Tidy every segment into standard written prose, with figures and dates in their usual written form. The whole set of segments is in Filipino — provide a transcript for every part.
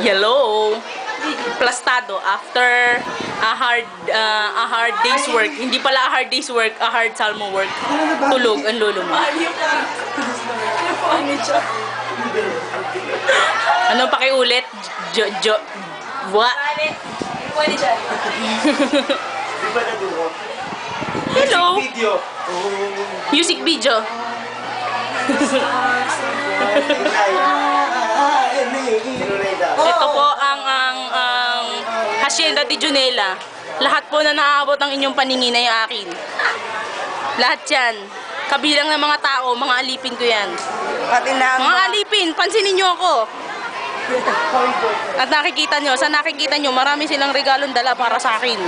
Hello. Plastado after a hard day's work. Hindi pala a hard day's work, a hard salmo work. Tulog ang lolo mo. Ano pakiulit? What? Hello. Music video. Ito po ang Hacienda de Junela. Lahat po na naaabot ang inyong paningin ay akin. Lahat yan. Kabilang ng mga tao, mga alipin ko yan. Mga alipin, pansinin nyo ako. At nakikita nyo, sa nakikita nyo, marami silang regalong dala para sa akin.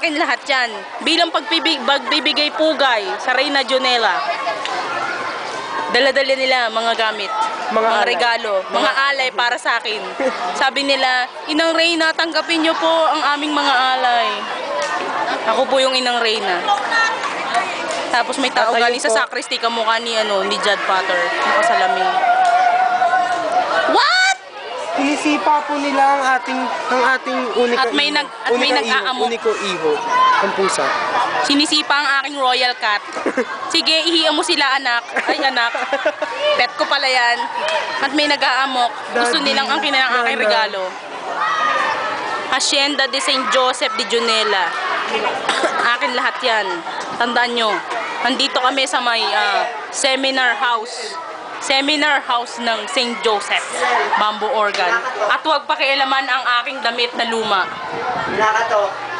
Akin lahat yan. Bilang pagbibigay pugay sa Reyna Junela. Dala-dala nila mga gamit, mga regalo, mga alay para sa akin. Sabi nila, Inang Reyna, tanggapin nyo po ang aming mga alay. Ako po yung Inang Reyna. Tapos may tao galing sa sacristy, kamukha ni Judd Potter, nakasalamin. What? Sinisipa po nila ang ating uniko iho, ang pusa. Sinisipa ang aking royal cat. Sige, ihiyan mo sila, anak. Ay, anak. Pet ko pala yan. At may nag-aamok. Gusto nilang ang aking regalo. Hacienda de St. Joseph de Junela. Akin lahat yan. Tandaan nyo. Nandito kami sa may seminar house. Seminar house ng St. Joseph, Bamboo Organ. At huwag pakialaman ang aking damit na luma.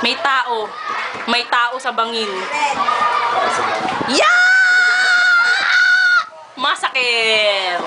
May tao. May tao sa bangin. Yeah! Masakit!